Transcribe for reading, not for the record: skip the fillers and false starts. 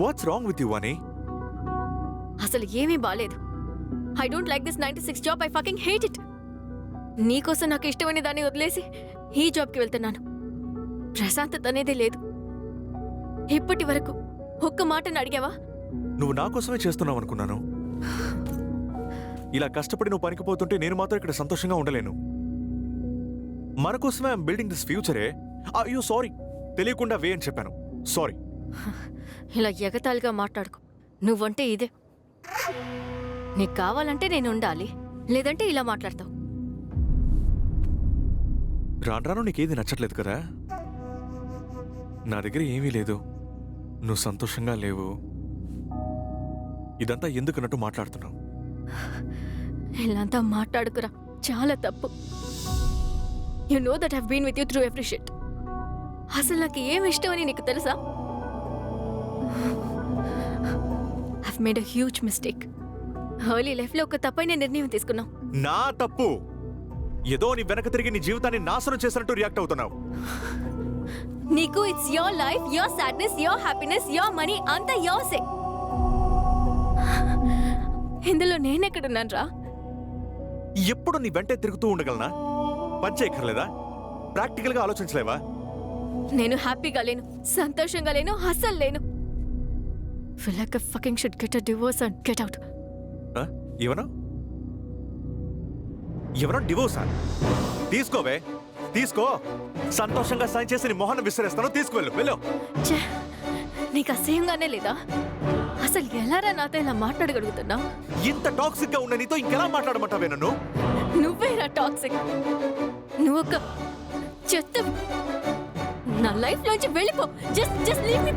What's wrong with you వాణి? అసలు ఏమీ బాలేదు. I don't like this 96 job. I fucking hate it. నీకోసం నాకు ఇష్టమైన దాన్ని వదిలేసి ఈ జాబ్కి వెళ్తున్నాను. ప్రశాంతత అనేది లేదు. ఇప్పటి వరకు ఒక్క మాటను అడిగావా? నువ్వు నా కోసమే చేస్తున్నావు అనుకున్నాను. ఇలా కష్టపడి నువ్వు పనికిపోతుంటే నేను మాత్రం ఇక్కడ సంతోషంగా ఉండలేను. మన కోసమే ఐఎమ్ బిల్డింగ్ దిస్ ఫ్యూచరే. అయ్యో సారీ, తెలియకుండా వే అని చెప్పాను. సారీ. ఇలా ఎగతాళిగా మాట్లాడుకో. నువ్వంటే ఇదే. నీకు కావాలంటే నేను ఉండాలి, లేదంటే ఇలా మాట్లాడతావు. రాను రాను నీకేది నచ్చట్లేదు కదా? నా దగ్గర ఏమీ లేదు, నువ్వు సంతోషంగా లేవు, ఇదంతా ఎందుకన్నట్టు మాట్లాడుతున్నావు. ఇలాంతా మాట్లాడుకురా, చాలా తప్పు. You know that I've been with you through every shit. అసలు నాకు ఏం ఇష్టమని నీకు తెలుసా? I've made a huge mistake. Early లైఫ్లో ఒక తప్పైన నిర్ణయం తీసుకున్నావు. నా తప్పు. ఏదో నీ వెనక తిరిగి నీ జీవితాన్ని నాశనం చేసినట్టు రియాక్ట్ అవుతున్నావు. నీకు it's your life, your sadness, your happiness, your money, అంతా యోర్సే. ఇందులో నేనెక్కడున్నాను రా? ఎప్పుడు నీ వెంటే తిరుగుతూ ఉండగలనా? పంచేయక్కర్లేదా? ప్రాక్టికల్ గా ఆలోచించలేవా? నేను హ్యాపీగా లేను, సంతోషంగా లేను, అస్సలు లేను. Feel like I fucking should get a divorce and get out. ఏమన్నా డివోర్సా? తీసుకోవే, తీసుకో. సంతోషంగా సైన్ చేసి నీ మొహాన్ని విసిరేస్తాను. తీసుకువెళ్ళు, వెళ్ళు. నీకు అసహ్యంగానే లేదా? అసలు ఎలారా నాతో ఇలా మాట్లాడగలుగుతున్నావు? ఇంత టాక్సిక్ గా ఉన్న నీతో ఇంకెలా మాట్లాడమంటావే నన్ను? నువ్వేరా టాక్సిక్. నువ్వు ఒక చెత్త. నా లైఫ్ లోంచి వెళ్ళిపో. Just leave me.